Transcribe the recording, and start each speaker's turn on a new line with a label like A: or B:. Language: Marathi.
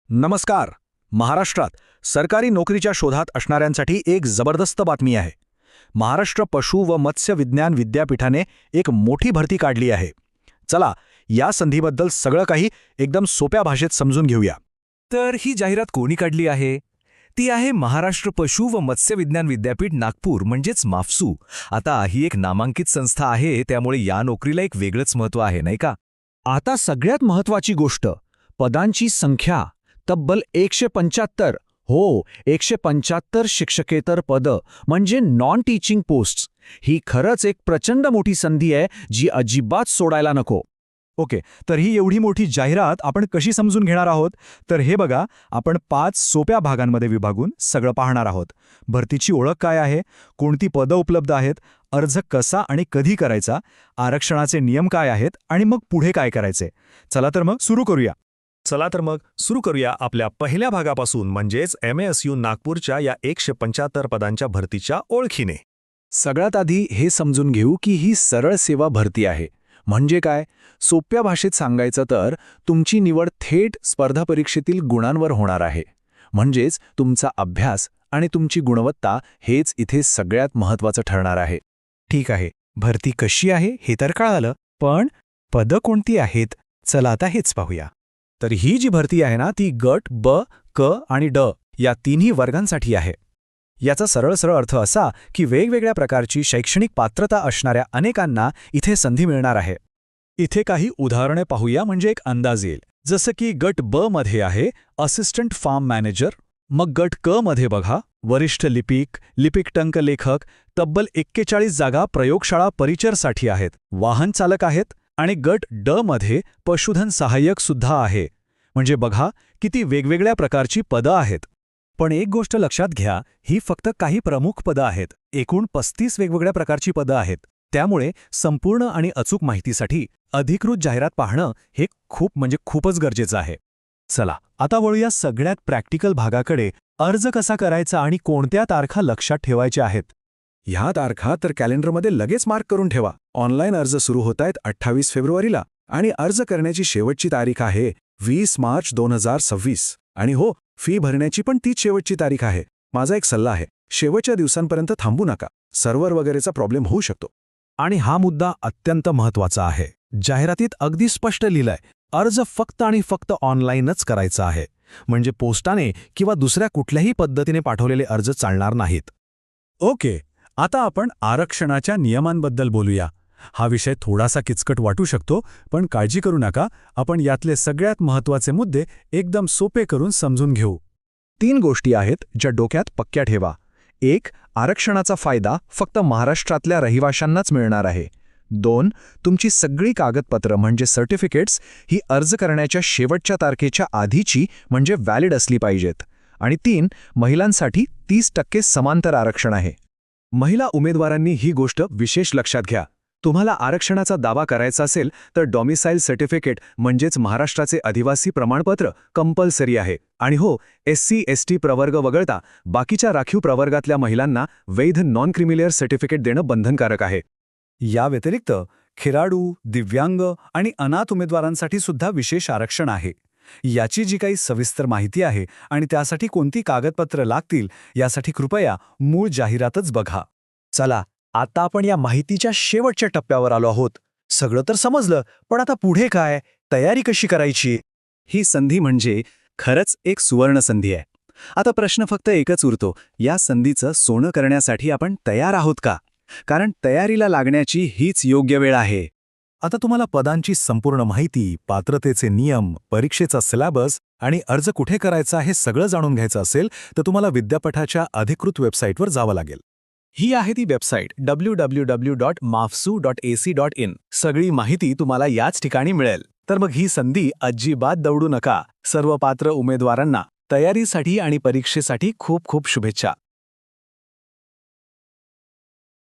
A: नमस्कार. महाराष्ट्रात सरकारी नोकरीच्या शोधात असणाऱ्यांसाठी एक जबरदस्त बातमी आहे. महाराष्ट्र पशु व मत्स्य विज्ञान विद्यापीठाने एक मोठी भरती काढली आहे. चला, या संधीबद्दल सगळं काही एकदम सोप्या भाषेत समजून घेऊया.
B: तर ही जाहिरात कोणी काढली आहे? ती आहे महाराष्ट्र पशु व मत्स्य विज्ञान विद्यापीठ नागपूर म्हणजेच माफसू. आता ही एक नामांकित संस्था आहे, त्यामुळे या नोकरीला एक वेगळंच महत्त्व आहे, नाही का?
A: आता सगळ्यात महत्त्वाची गोष्ट, पदांची संख्या तब्बल 175. हो, 175 शिक्षकेतर पदं म्हणजे नॉन टीचिंग पोस्ट्स. ही खरंच एक प्रचंड मोठी संधी आहे, जी अजिबात सोडायला नको.
C: ओके, तर ही एवढी मोठी जाहिरात आपण कशी समजून घेणार आहोत? तर हे बघा, आपण 5 सोप्या भागांमध्ये विभागून सगळं पाहणार आहोत. भरतीची ओळख काय आहे, कोणती पदं उपलब्ध आहेत, अर्ज कसा आणि कधी करायचा, आरक्षणाचे नियम काय आहेत आणि मग पुढे काय करायचे. चला तर मग सुरू करूया आपल्या पहिल्या भागापासून, म्हणजेच MASU नागपूरच्या या 175 पदांच्या भरतीच्या ओळखीने.
A: सगळ्यात आधी हे समजून घेऊ की ही सरळ सेवा भरती आहे. म्हणजे काय? सोप्या भाषेत सांगायचं तर तुमची निवड थेट स्पर्धा परीक्षेतील गुणांवर होणार आहे. म्हणजेच तुमचा अभ्यास आणि तुमची गुणवत्ता हेच इथे सगळ्यात महत्त्वाचं ठरणार आहे.
C: ठीक आहे, भरती कशी आहे हे तर कळालं, पण पदं कोणती आहेत? चला आता हेच पाहूया. तर ही जी भरती आहे ना, ती गट ब, क आणि ड या तिन्ही वर्गांसाठी आहे. याचा सरळ अर्थ असा की वेगवेगळ्या प्रकारची शैक्षणिक पात्रता असणाऱ्या अनेकांना इथे संधी मिळणार आहे. इथे काही उदाहरणे पाहूया, म्हणजे एक अंदाज येईल. जसं की गट ब मध्ये आहे असिस्टंट फार्म मॅनेजर, मग गट क मध्ये बघा वरिष्ठ लिपिक टंकलेखक. तब्बल 41 जागा प्रयोगशाळा परिचरसाठी आहेत, वाहन चालक आहेत. आणि गट ड मध्ये पशुधन सहाय्यक सुद्धा आहे. म्हणजे बघा किती वेगवेगळ्या प्रकारची पदं आहेत. पण एक गोष्ट लक्षात घ्या, ही फक्त काही प्रमुख पदं आहेत. एकूण 35 वेगवेगळ्या प्रकारची पदं आहेत. त्यामुळे संपूर्ण आणि अचूक माहितीसाठी अधिकृत जाहिरात पाहणं हे खूपच गरजेचं आहे. चला आता वळूया सगळ्यात प्रॅक्टिकल भागाकडे. अर्ज कसा करायचा आणि कोणत्या तारखा लक्षात ठेवायच्या आहेत? ह्या तारखा तर कॅलेंडरमध्ये लगेच मार्क करून ठेवा. ऑनलाईन अर्ज सुरू होत आहेत 28 फेब्रुवारीला आणि अर्ज करण्याची शेवटची तारीख आहे 20 मार्च 2026. आणि हो, फी भरण्याची पण तीच शेवटची तारीख आहे. माझा एक सल्ला आहे, शेवटच्या दिवसांपर्यंत थांबू नका. सर्व्हर वगैरेचा प्रॉब्लेम होऊ शकतो. आणि हा मुद्दा अत्यंत महत्त्वाचा आहे. जाहिरातीत अगदी स्पष्ट लिहिलंय, अर्ज फक्त आणि फक्त ऑनलाईनच करायचा आहे. म्हणजे पोस्टाने किंवा दुसऱ्या कुठल्याही पद्धतीने पाठवलेले अर्ज चालणार नाहीत. ओके, आता आपण आरक्षणाच्या नियमांबद्दल बोलूया. हा विषय थोडासा किचकट वाटू शकतो, पण काळजी करू नका. आपण यातले सगळ्यात महत्त्वाचे मुद्दे एकदम सोपे करून समजून घेऊ. 3 गोष्टी आहेत ज्या डोक्यात पक्क्या ठेवा. 1. आरक्षणाचा फायदा फक्त महाराष्ट्रातल्या रहिवाशांनाच मिळणार आहे. 2. तुमची सगळी कागदपत्रं म्हणजे सर्टिफिकेट्स ही अर्ज करण्याच्या शेवटच्या तारखेच्या आधीची म्हणजे व्हॅलिड असली पाहिजेत. आणि 3. महिलांसाठी 30% समांतर आरक्षण आहे. महिला उमेदवारांनी ही गोष्ट विशेष लक्षात घ्या. तुम्हाला आरक्षणाचा दावा करायचा असेल तर डॉमिसाईल सर्टिफिकेट म्हणजेच महाराष्ट्राचे अधिवासी प्रमाणपत्र कंपल्सरी आहे. आणि हो, SC ST प्रवर्ग वगळता बाकीच्या राखीव प्रवर्गातल्या महिलांना वैध नॉन क्रिमिलियर सर्टिफिकेट देणं बंधनकारक आहे. या व्यतिरिक्त खेळाडू, दिव्यांग आणि अनाथ उमेदवारांसाठी सुद्धा विशेष आरक्षण आहे. याची जी काही सविस्तर माहिती आहे आणि त्यासाठी कोणती कागदपत्र लागतील यासाठी कृपया मूळ जाहिरातच बघा. चला, आता आपण या माहितीच्या शेवटच्या टप्प्यावर आलो आहोत. सगळं तर समजलं, पण आता पुढे काय? तयारी कशी करायची? ही संधी म्हणजे खरंच एक सुवर्ण संधी आहे. आता प्रश्न फक्त एकच उरतो, या संधीचं सोनं करण्यासाठी आपण तयार आहोत का? कारण तयारीला लागण्याची हीच योग्य वेळ आहे. आता तुम्हाला पदांची संपूर्ण माहिती, पात्रतेचे नियम, परीक्षेचा सिलेबस आणि अर्ज कुठे करायचा हे सगळं जाणून घ्यायचं असेल तर तुम्हाला विद्यापीठाच्या अधिकृत वेबसाईटवर जावं लागेल. ही आहे ती वेबसाईट www.mafsu.ac.in. सगळी माहिती तुम्हाला याच ठिकाणी मिळेल. तर मग ही संधी अजिबात दवडू नका. सर्व पात्र उमेदवारांना तयारीसाठी आणि परीक्षेसाठी खूप शुभेच्छा.